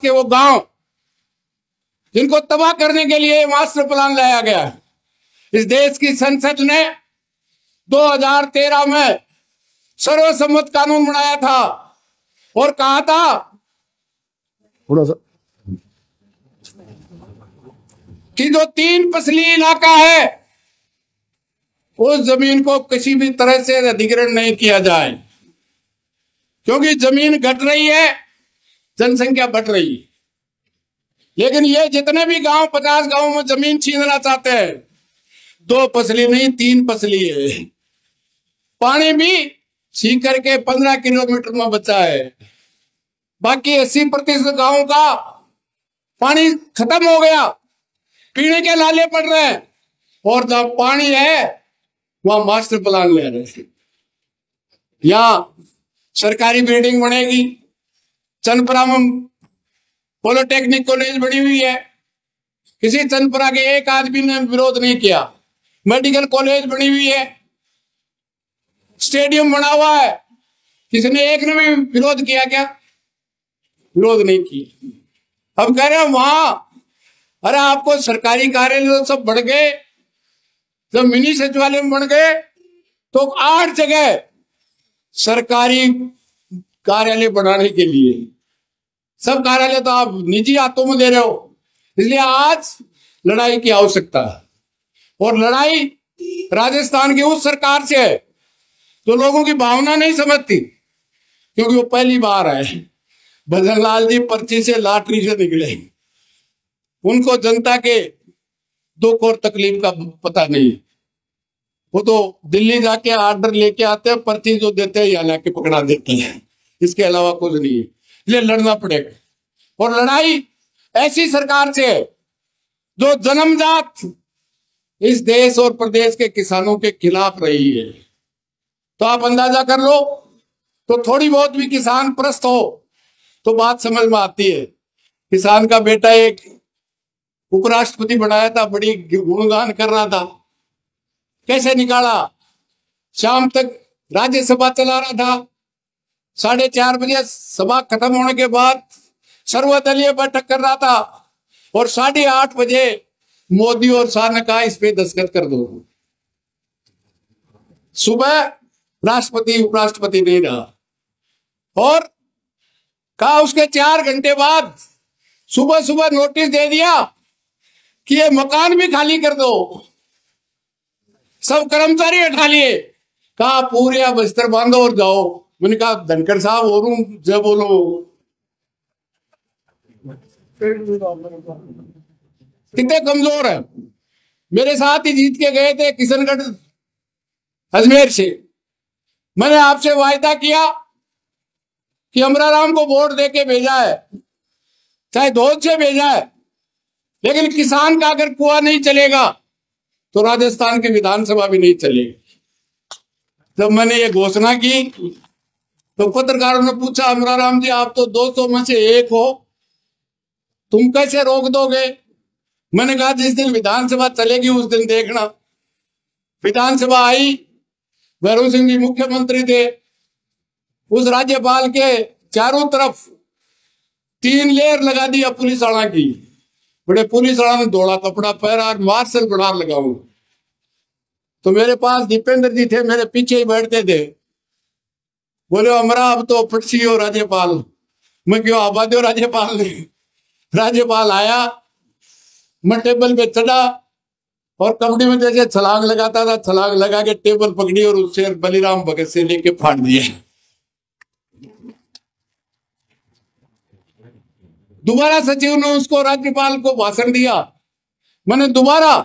के वो गांव जिनको तबाह करने के लिए मास्टर प्लान लाया गया है। इस देश की संसद ने 2013 में सर्वसम्मत कानून बनाया था और कहा था कि जो 3 फसली इलाका है उस जमीन को किसी भी तरह से अधिग्रहण नहीं किया जाए, क्योंकि जमीन घट रही है, जनसंख्या बढ़ रही है। लेकिन ये जितने भी गांव 50 गांव में जमीन छीनना चाहते हैं, 2 फसली नहीं 3 फसली है। पानी भी छीन करके 15 किलोमीटर में बचा है। बाकी 80% गांवों का पानी खत्म हो गया, पीने के नाले पड़ रहे हैं, और जहां पानी है वहां मास्टर प्लान ले रहे हैं। यहां सरकारी बिल्डिंग बनेगी, चंदपुरा में पॉलिटेक्निक कॉलेज बनी हुई है, किसी चंदपुरा के एक आदमी ने विरोध नहीं किया। मेडिकल कॉलेज बनी हुई है, स्टेडियम बना हुआ है, किसने एक ने भी विरोध किया क्या? विरोध नहीं किया। अब कह रहे हैं वहां, अरे आपको सरकारी कार्यालय सब बढ़ गए, जब मिनी सचिवालय में बन गए तो 8 जगह सरकारी कार्यालय बनाने के लिए, सब कार्यालय तो आप निजी हाथों में दे रहे हो। इसलिए आज लड़ाई की आवश्यकता है, और लड़ाई राजस्थान की उस सरकार से है जो लोगों की भावना नहीं समझती, क्योंकि वो पहली बार आए। भजन लाल जी पर्ची से लॉटरी से निकले, उनको जनता के दुख और तकलीफ का पता नहीं। वो तो दिल्ली जाके आर्डर लेके आते हैं, पर्ची जो देते हैं यहाँ लाके पकड़ा देते हैं, इसके अलावा कुछ नहीं है। इसलिए लड़ना पड़ेगा, और लड़ाई ऐसी सरकार से है जो जन्मजात इस देश और प्रदेश के किसानों के खिलाफ रही है। तो आप अंदाजा कर लो, तो थोड़ी बहुत भी किसान प्रस्त हो तो बात समझ में आती है। किसान का बेटा एक उपराष्ट्रपति बनाया था, बड़ी गुणगान कर रहा था, कैसे निकाला? शाम तक राज्यसभा चला रहा था, 4:30 बजे सभा खत्म होने के बाद सर्वदलीय बैठक कर रहा था, और 8:30 बजे मोदी और शाह ने कहा इस पे दस्तखत कर दो। सुबह राष्ट्रपति उपराष्ट्रपति नहीं रहा, और कहा उसके 4 घंटे बाद सुबह सुबह नोटिस दे दिया कि ये मकान भी खाली कर दो, सब कर्मचारी हटा लिए। कहा पूरे बस्तर बांधो और जाओ। मैंने कहा धनखड़ साहब और जब बोलो कितने कमजोर है। मेरे साथ ही जीत के गए थे किशनगढ़ अजमेर से। मैंने आपसे वायदा किया कि अमराराम को वोट देके भेजा है, चाहे धौल से भेजा है, लेकिन किसान का अगर कुआं नहीं चलेगा तो राजस्थान की विधानसभा भी नहीं चलेगी। जब मैंने ये घोषणा की तो पत्रकारों ने पूछा, अमराराम जी आप तो 200 में से 1 हो, तुम कैसे रोक दोगे? मैंने कहा जिस दिन विधानसभा चलेगी उस दिन देखना। विधानसभा आई, भैरव सिंह जी मुख्यमंत्री थे, उस राज्यपाल के चारों तरफ 3 लेयर लगा दिया पुलिस वाला की। बड़े पुलिस वाला ने धोला कपड़ा पहना और मार्शल बना लगाऊ। तो मेरे पास दीपेंद्र जी थे, मेरे पीछे ही बैठते थे। बोले हमारा अब तो पड़सी हो राज्यपाल। मैं क्यों आबादी हो राज्यपाल ने? राज्यपाल आया, मैं टेबल पे चढ़ा और कबड्डी में जैसे छलांग लगाता था, छलांग लगा के टेबल पकड़ी और उससे बलिराम भगत से लेके फाड़ दिया। दोबारा सचिव ने उसको राज्यपाल को भाषण दिया। मैंने दोबारा,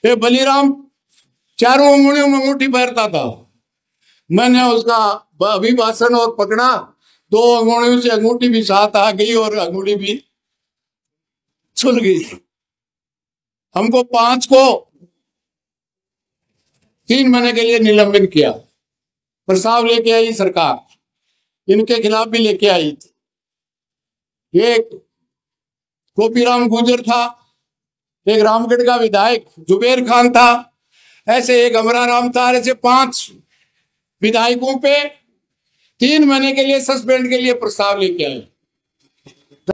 ये बलिराम चारों अंगुलियों में अंगूठी पहनता था, मैंने उसका अभिभाषण और पकड़ा, 2 अंगुलियों से अंगूठी भी साथ आ गई और अंगुली भी छुल गई। हमको 5 को 3 महीने के लिए निलंबित किया। प्रस्ताव लेके आई सरकार, इनके खिलाफ भी लेके आई थी। एक गोपीराम गुर्जर था, एक रामगढ़ का विधायक जुबेर खान था, ऐसे एक अमराराम था। ऐसे 5 विधायकों पे 3 महीने के लिए सस्पेंड के लिए प्रस्ताव लेके आए।